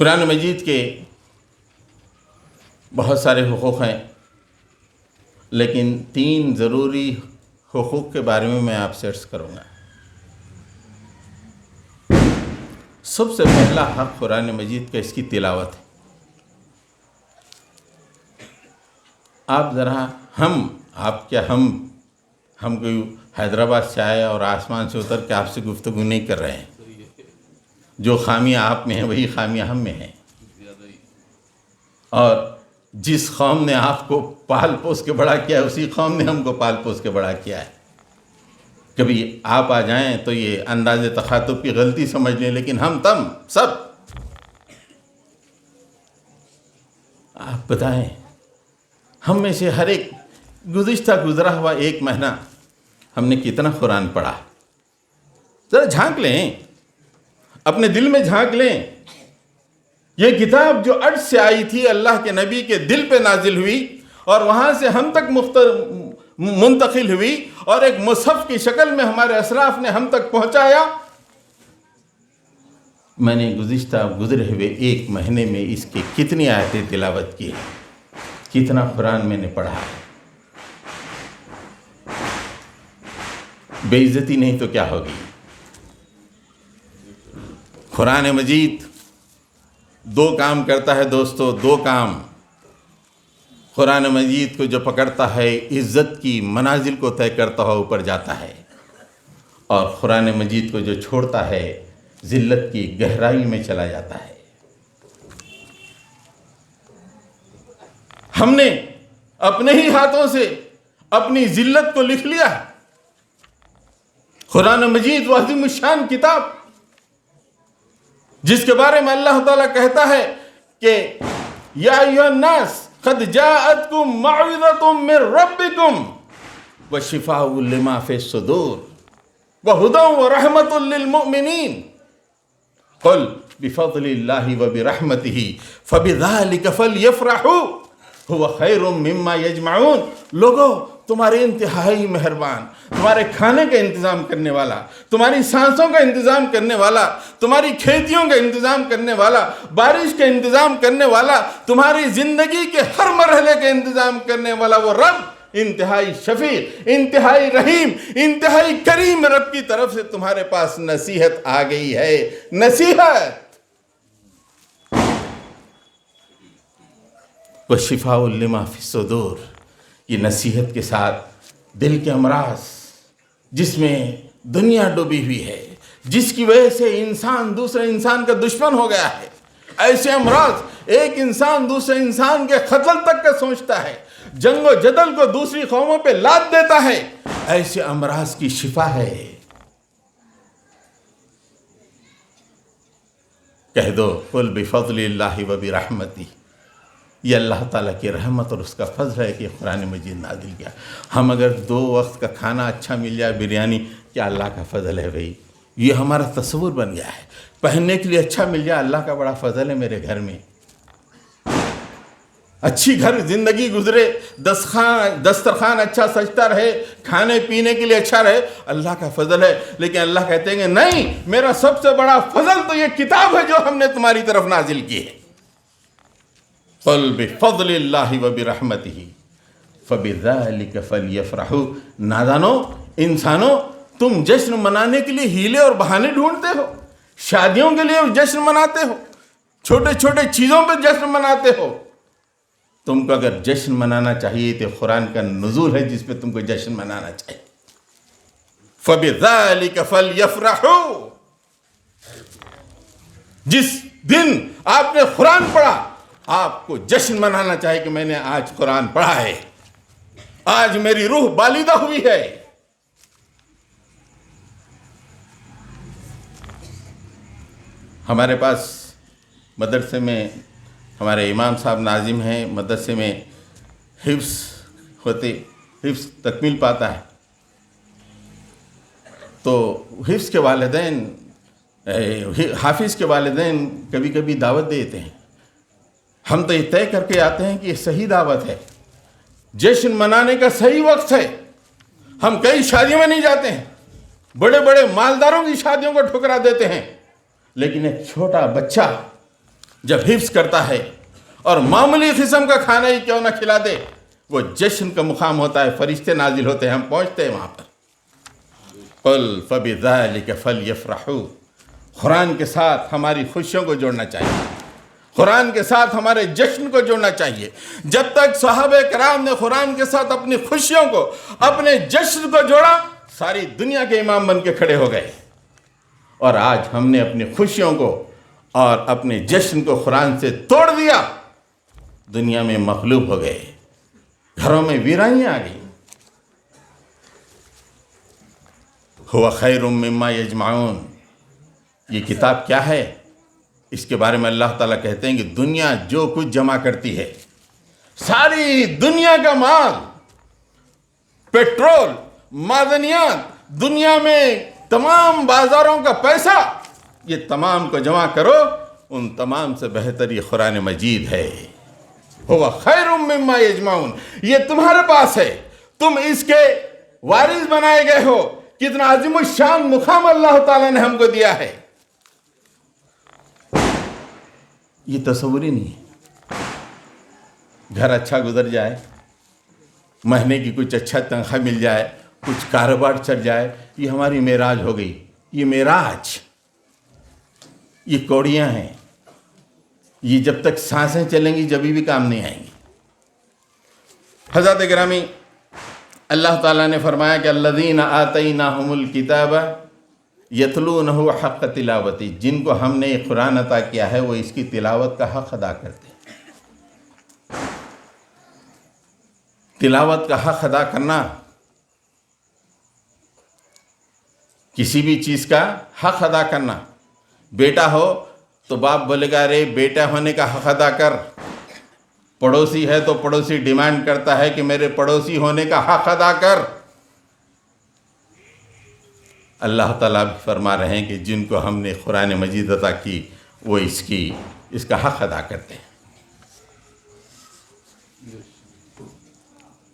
قرآن مجید کے بہت سارے حقوق ہیں، لیکن 3 ضروری حقوق کے بارے میں آپ سے عرض کروں گا۔ سب سے پہلا حق قرآن مجید کا اس کی تلاوت ہے۔ آپ ذرا ہم کوئی حیدرآباد سے آئے اور آسمان سے اتر کے آپ سے گفتگو نہیں کر رہے ہیں۔ جو خامیاں آپ میں ہیں وہی خامیاں ہم میں ہیں، اور جس قوم نے آپ کو پال پوس کے بڑا کیا ہے اسی قوم نے ہم کو پال پوس کے بڑا کیا ہے۔ کبھی آپ آ جائیں تو یہ انداز تخاطب کی غلطی سمجھ لیں، لیکن ہم تم سب، آپ بتائیں ہم میں سے ہر ایک گزرا ہوا 1 مہینہ ہم نے کتنا قرآن پڑھا؟ ذرا جھانک لیں، اپنے دل میں جھانک لیں۔ یہ کتاب جو عرش سے آئی تھی، اللہ کے نبی کے دل پہ نازل ہوئی اور وہاں سے ہم تک منتقل ہوئی اور ایک مصحف کی شکل میں ہمارے اسلاف نے ہم تک پہنچایا۔ میں نے گزرے ہوئے 1 مہینے میں اس کی کتنی آیتیں تلاوت کی، کتنا قرآن میں نے پڑھا ہے۔ بے عزتی نہیں تو کیا ہوگی؟ قرآن مجید 2 کام کرتا ہے دوستو، 2 کام۔ قرآن مجید کو جو پکڑتا ہے عزت کی منازل کو طے کرتا ہوا اوپر جاتا ہے، اور قرآن مجید کو جو چھوڑتا ہے ذلت کی گہرائی میں چلا جاتا ہے۔ ہم نے اپنے ہی ہاتھوں سے اپنی ذلت کو لکھ لیا ہے۔ قرآن مجید وہ عظیم الشان کتاب جس کے بارے میں اللہ تعالیٰ کہتا ہے کہ یا ایھا الناس قد جاءتکم موعظۃ من ربکم وشفاء لما فی الصدور وہدی ورحمۃ للمؤمنین قل بفضل اللہ وبرحمتہ فبذلک فلیفرحوا هو خیر مما یجمعون۔ لوگو، تمہارے انتہائی مہربان، تمہارے کھانے کا انتظام کرنے والا، تمہاری سانسوں کا انتظام کرنے والا، تمہاری کھیتیوں کا انتظام کرنے والا، بارش کا انتظام کرنے والا، تمہاری زندگی کے ہر مرحلے کا انتظام کرنے والا وہ رب انتہائی شفیق، انتہائی رحیم، انتہائی کریم رب کی طرف سے تمہارے پاس نصیحت آ گئی ہے۔ نصیحت وَشِفَاءٌ لِمَا فِي الصُّدُورِ، یہ نصیحت کے ساتھ دل کے امراض جس میں دنیا ڈوبی ہوئی ہے، جس کی وجہ سے انسان دوسرے انسان کا دشمن ہو گیا ہے، ایسے امراض، ایک انسان دوسرے انسان کے قتل تک کا سوچتا ہے، جنگ و جدل کو دوسری قوموں پہ لاد دیتا ہے، ایسے امراض کی شفا ہے۔ کہہ دو قل بفضل اللہ وبرحمتہ، یہ اللہ تعالیٰ کی رحمت اور اس کا فضل ہے کہ قرآن مجید نازل کیا۔ ہم اگر 2 وقت کا کھانا اچھا مل جائے، بریانی، کیا اللہ کا فضل ہے بھائی؟ یہ ہمارا تصور بن گیا ہے۔ پہننے کے لیے اچھا مل جائے، اللہ کا بڑا فضل ہے میرے گھر میں۔ اچھی گھر زندگی گزرے، دسترخوان اچھا سجتا رہے، کھانے پینے کے لیے اچھا رہے، اللہ کا فضل ہے۔ لیکن اللہ کہتے ہیں نہیں، میرا سب سے بڑا فضل تو یہ کتاب ہے جو ہم نے تمہاری طرف نازل کی ہے۔ قل بفضل اللہ وبرحمتہ فبذلک فلیفرحوا۔ نادانو، انسانوں، تم جشن منانے کے لیے ہیلے اور بہانے ڈھونڈتے ہو، شادیوں کے لیے جشن مناتے ہو، چھوٹے چھوٹے چیزوں پہ جشن مناتے ہو۔ تم کو اگر جشن منانا چاہیے تو قرآن کا نزول ہے جس پہ تم کو جشن منانا چاہیے۔ فبذلک فلیفرحوا، جس دن آپ نے قرآن پڑھا آپ کو جشن منانا چاہیے کہ میں نے آج قرآن پڑھا ہے، آج میری روح بالیدہ ہوئی ہے۔ ہمارے پاس مدرسے میں ہمارے امام صاحب ناظم ہیں، مدرسے میں حفظ تکمیل پاتا ہے، تو حفظ کے والدین، حافظ کے والدین کبھی کبھی دعوت دیتے ہیں۔ ہم تو یہ طے کر کے آتے ہیں کہ یہ صحیح دعوت ہے، جشن منانے کا صحیح وقت ہے۔ ہم کئی شادیوں میں نہیں جاتے ہیں، بڑے بڑے مالداروں کی شادیوں کو ٹھکرا دیتے ہیں، لیکن ایک چھوٹا بچہ جب حفظ کرتا ہے اور معمولی قسم کا کھانا ہی کیوں نہ کھلا دے، وہ جشن کا مقام ہوتا ہے، فرشتے نازل ہوتے ہیں، ہم پہنچتے ہیں وہاں پر۔ قل فبذلک فلیفرحوا، قرآن کے ساتھ ہماری خوشیوں کو جوڑنا چاہیے، قرآن کے ساتھ ہمارے جشن کو جوڑنا چاہیے۔ جب تک صحابہ کرام نے قرآن کے ساتھ اپنی خوشیوں کو، اپنے جشن کو جوڑا، ساری دنیا کے امام بن کے کھڑے ہو گئے۔ اور آج ہم نے اپنی خوشیوں کو اور اپنے جشن کو قرآن سے توڑ دیا، دنیا میں مغلوب ہو گئے، گھروں میں ویرانیاں آ گئی۔ ہوا خیر مما یجمعون، یہ کتاب کیا ہے؟ اس کے بارے میں اللہ تعالیٰ کہتے ہیں کہ دنیا جو کچھ جمع کرتی ہے، ساری دنیا کا مال، پیٹرول، معدنیات، دنیا میں تمام بازاروں کا پیسہ، یہ تمام کو جمع کرو، ان تمام سے بہتر یہ قرآن مجید ہے۔ ہوا خیر مما یجمعون، یہ تمہارے پاس ہے، تم اس کے وارث بنائے گئے ہو۔ کتنا عظیم الشان مقام اللہ تعالیٰ نے ہم کو دیا ہے، یہ تصور ہی نہیں ہے۔ گھر اچھا گزر جائے، مہینے کی کچھ اچھا تنخواہ مل جائے، کچھ کاروبار چل جائے، یہ ہماری معراج ہو گئی۔ یہ معراج، یہ کوڑیاں ہیں، یہ جب تک سانسیں چلیں گی جبھی بھی کام نہیں آئیں گی۔ حضرت گرامی، اللہ تعالیٰ نے فرمایا کہ الذین آتیناہم الکتاب یتلونہ حق تلاوتی، جن کو ہم نے یہ قرآن عطا کیا ہے وہ اس کی تلاوت کا حق ادا کرتے ہیں۔ تلاوت کا حق ادا کرنا، کسی بھی چیز کا حق ادا کرنا، بیٹا ہو تو باپ بولے گا ارے بیٹا ہونے کا حق ادا کر، پڑوسی ہے تو پڑوسی ڈیمانڈ کرتا ہے کہ میرے پڑوسی ہونے کا حق ادا کر۔ اللہ تعالیٰ بھی فرما رہے ہیں کہ جن کو ہم نے قرآن مجید عطا کی وہ اس کا حق ادا کرتے ہیں۔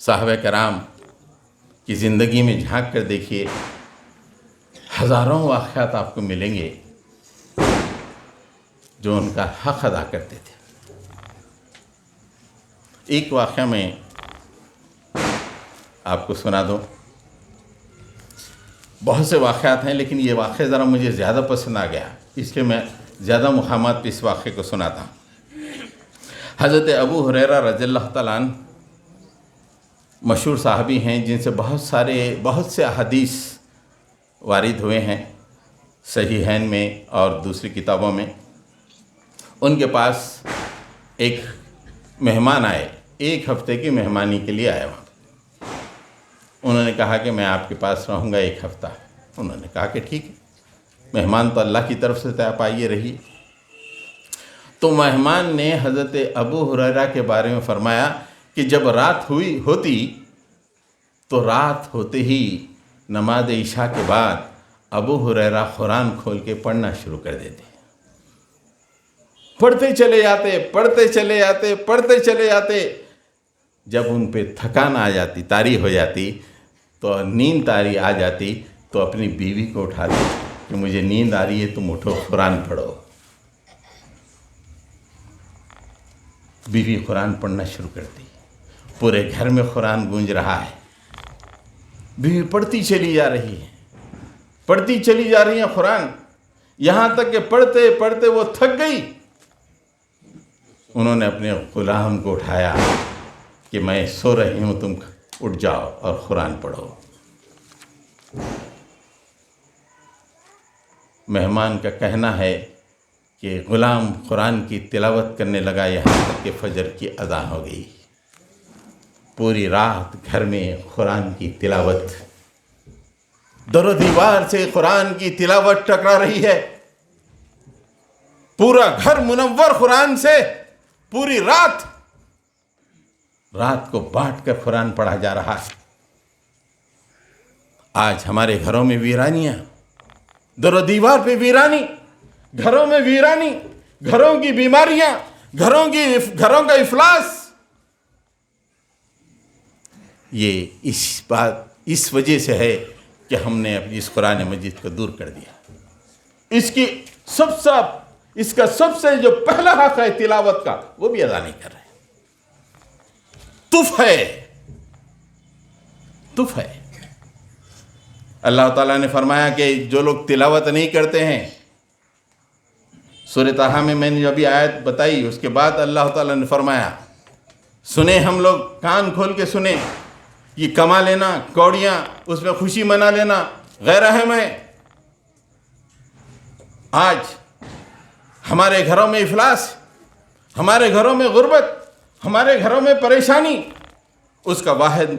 صحابہ کرام کی زندگی میں جھانک کر دیکھیے، ہزاروں واقعات آپ کو ملیں گے جو ان کا حق ادا کرتے تھے۔ ایک واقعہ میں آپ کو سنا دوں، بہت سے واقعات ہیں لیکن یہ واقعہ ذرا مجھے زیادہ پسند آ گیا، اس لیے میں زیادہ مقامات پہ اس واقعے کو سناتا ہوں۔ حضرت ابو ہریرہ رضی اللہ تعالیٰ عنہ مشہور صحابی ہیں جن سے بہت سے احادیث وارد ہوئے ہیں صحیحین میں اور دوسری کتابوں میں۔ ان کے پاس ایک مہمان آئے، ایک ہفتے کی مہمانی کے لیے آئے وہاں۔ انہوں نے کہا کہ میں آپ کے پاس رہوں گا ایک ہفتہ۔ انہوں نے کہا کہ ٹھیک ہے، مہمان تو اللہ کی طرف سے تھے، آپ آئیے رہیے۔ تو مہمان نے حضرت ابو ہریرہ کے بارے میں فرمایا کہ جب رات ہوتی تو رات ہوتے ہی نماز عشاء کے بعد ابو ہریرہ قرآن کھول کے پڑھنا شروع کر دیتے، پڑھتے چلے جاتے۔ جب ان پہ تھکان آ جاتی، طاری ہو جاتی، تو نیند طاری آ جاتی تو اپنی بیوی کو اٹھاتے کہ مجھے نیند آ رہی ہے، تم اٹھو قرآن پڑھو۔ بیوی قرآن پڑھنا شروع کرتی، پورے گھر میں قرآن گونج رہا ہے، بیوی پڑھتی چلی جا رہی ہے قرآن، یہاں تک کہ پڑھتے پڑھتے وہ تھک گئی۔ انہوں نے اپنے غلام کو اٹھایا کہ میں سو رہی ہوں، تم اٹھ جاؤ اور قرآن پڑھو۔ مہمان کا کہنا ہے کہ غلام قرآن کی تلاوت کرنے لگا یہاں تک کہ فجر کی اذان ہو گئی۔ پوری رات گھر میں قرآن کی تلاوت، در و دیوار سے قرآن کی تلاوت ٹکرا رہی ہے، پورا گھر منور قرآن سے، پوری رات کو بانٹ کر قرآن پڑھا جا رہا ہے۔ آج ہمارے گھروں میں ویرانیاں، در و دیوار پہ ویرانی، گھروں میں ویرانی، گھروں کی بیماریاں، گھروں کا افلاس۔ یہ اس وجہ سے ہے کہ ہم نے اپنی اس قرآن مجید کو دور کر دیا۔ اس کی اس کا سب سے جو پہلا حق ہے تلاوت کا وہ بھی ادا نہیں کر رہے. تف ہے. اللہ تعالیٰ نے فرمایا کہ جو لوگ تلاوت نہیں کرتے ہیں، سورہ طٰہٰ میں نے جو ابھی آیت بتائی اس کے بعد اللہ تعالیٰ نے فرمایا سنیں، ہم لوگ کان کھول کے سنیں. یہ کما لینا، کوڑیاں، اس میں خوشی منا لینا غیر اہم ہے. آج ہمارے گھروں میں افلاس، ہمارے گھروں میں غربت، ہمارے گھروں میں پریشانی، اس کا واحد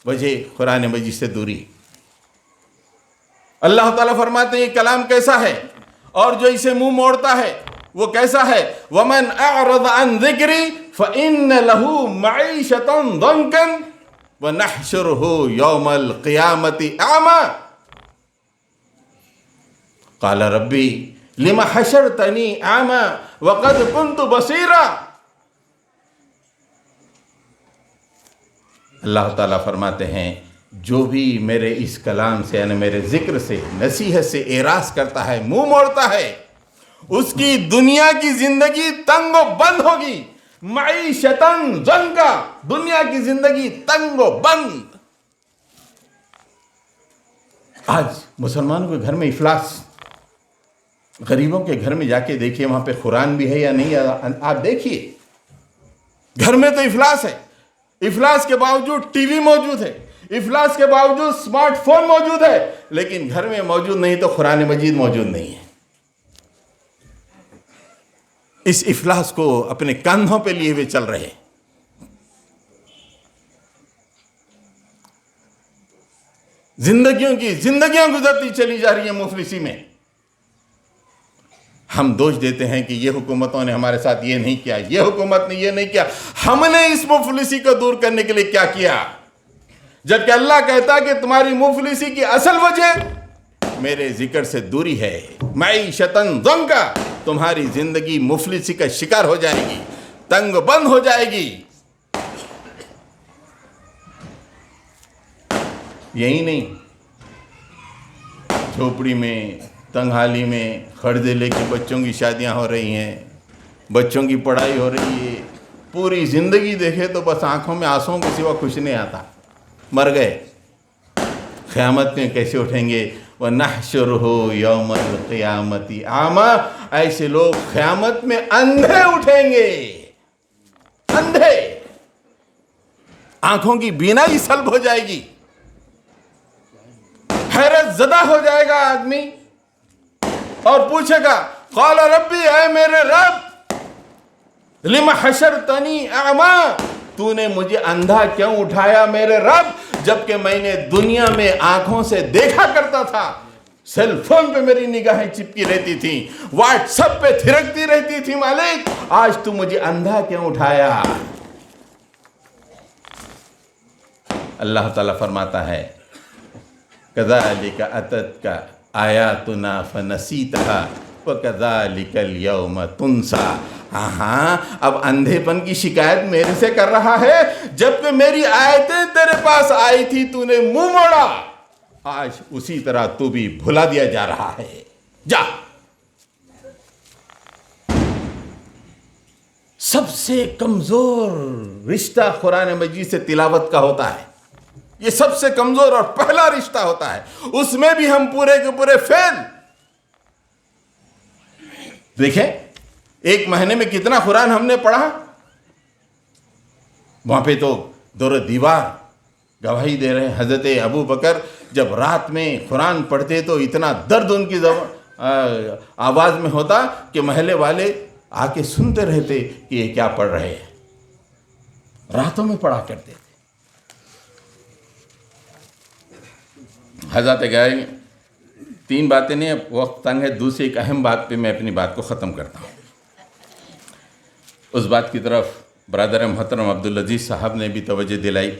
وجہ قرآن مجید سے دوری. اللہ تعالیٰ فرماتے ہیں یہ کلام کیسا ہے، اور جو اسے منہ موڑتا ہے وہ کیسا ہے. وَمَنْ أَعْرَضَ عَنْ ذِكْرِي فَإِنَّ لَهُ مَعِيشَةً ضَنْكًا وَنَحْشُرُهُ يَوْمَ الْقِيَامَةِ أَعْمَى قَالَ رَبِّي لِمَ حَشَرْتَنِي أَعْمَى وَقَدْ كُنْتُ بَصِيرًا. اللہ تعالیٰ فرماتے ہیں جو بھی میرے اس کلام سے یعنی میرے ذکر سے، نصیحت سے اعراض کرتا ہے، منہ موڑتا ہے، اس کی دنیا کی زندگی تنگ و بند ہوگی. معیشتاً ضنکا، دنیا کی زندگی تنگ و بند. آج مسلمانوں کے گھر میں افلاس. غریبوں کے گھر میں جا کے دیکھیے وہاں پہ قرآن بھی ہے یا نہیں. آپ دیکھیے گھر میں تو افلاس ہے. افلاس کے باوجود ٹی وی موجود ہے، افلاس کے باوجود اسمارٹ فون موجود ہے، لیکن گھر میں موجود نہیں تو قرآن مجید موجود نہیں ہے. اس افلاس کو اپنے کندھوں پہ لیے ہوئے چل رہے. زندگیاں گزرتی چلی جا رہی ہیں مفلسی میں. ہم دوش دیتے ہیں کہ یہ حکومتوں نے ہمارے ساتھ یہ نہیں کیا، یہ حکومت نے یہ نہیں کیا. ہم نے اس مفلسی کو دور کرنے کے لیے کیا کیا؟ جبکہ اللہ کہتا ہے کہ تمہاری مفلسی کی اصل وجہ میرے ذکر سے دوری ہے. معیشتاً ضنکا، تمہاری زندگی مفلسی کا شکار ہو جائے گی، تنگ بند ہو جائے گی. یہی نہیں، جھوپڑی میں، تنگحالی میں قرضے لے کے بچوں کی شادیاں ہو رہی ہیں، بچوں کی پڑھائی ہو رہی ہے. پوری زندگی دیکھے تو بس آنکھوں میں آنسوؤں کے سوا کچھ نہیں آتا. مر گئے، قیامت میں کیسے اٹھیں گے؟ وَنَحْشُرُهُ يَوْمَ الْقِيَامَةِ أَعْمَى. ایسے لوگ قیامت میں اندھے اٹھیں گے. اندھے، آنکھوں کی بینائی سلب ہو جائے گی. حیرت زدہ ہو جائے گا آدمی اور پوچھے گا قال ربی، اے میرے رب، لِمَ حَشَرْتَنِي أَعْمَى، تو نے مجھے اندھا کیوں اٹھایا میرے رب، جبکہ میں نے دنیا میں آنکھوں سے دیکھا کرتا تھا. سیل فون پہ میری نگاہیں چپکی رہتی تھیں، واٹس ایپ پہ تھرکتی رہتی تھی. مالک آج تو مجھے اندھا کیوں اٹھایا؟ اللہ تعالیٰ فرماتا ہے كَذَلِكَ أَتَتْكَ آیاتنا فنسیتہا وَكَذَلِكَ الْيَوْمَ تُنْسَى. ہاں، اب اندھے پن کی شکایت میرے سے کر رہا ہے، جبکہ میری آیتیں تیرے پاس آئی تھی تو نے منہ موڑا. آج اسی طرح تو بھی بھلا دیا جا رہا ہے. جا. سب سے کمزور رشتہ قرآن مجید سے تلاوت کا ہوتا ہے. یہ سب سے کمزور اور پہلا رشتہ ہوتا ہے. اس میں بھی ہم پورے کے پورے فیل. دیکھیں ایک مہینے میں کتنا قرآن ہم نے پڑھا. وہاں پہ تو دور دیوار گواہی دے رہے ہیں. حضرت ابو بکر جب رات میں قرآن پڑھتے تو اتنا درد ان کی آواز میں ہوتا کہ محلے والے آ کے سنتے رہتے کہ یہ کیا پڑھ رہے ہیں. راتوں میں پڑھا کرتے تھے. حضرت گئے 3 باتیں نہیں، وقت تنگ ہے. دوسری ایک اہم بات پہ میں اپنی بات کو ختم کرتا ہوں. اس بات کی طرف برادر محترم عبدالعزیز صاحب نے بھی توجہ دلائی.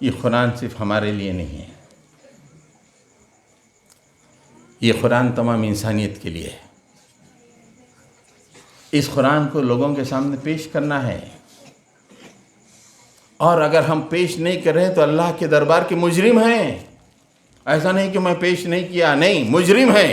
یہ قرآن صرف ہمارے لیے نہیں ہے، یہ قرآن تمام انسانیت کے لیے ہے. اس قرآن کو لوگوں کے سامنے پیش کرنا ہے، اور اگر ہم پیش نہیں کر رہے تو اللہ کے دربار کے مجرم ہیں. ایسا نہیں کہ میں پیش نہیں کیا، نہیں، مجرم ہیں.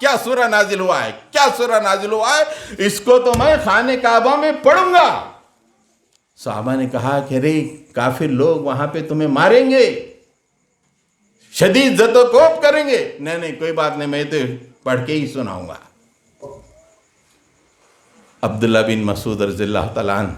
کیا سورہ نازل ہوا ہے, کیا سورہ نازل ہوا ہے, اس کو تو میں خانہ کعبہ میں پڑھوں گا. صحابہ نے کہا کہ رے کافر لوگ وہاں پہ تمہیں ماریں گے, شدید زد و کوب کریں گے. نہیں کوئی بات نہیں, میں تو پڑھ کے ہی سناؤں گا. عبداللہ بن مسعود رضی اللہ تعالیٰ عنہ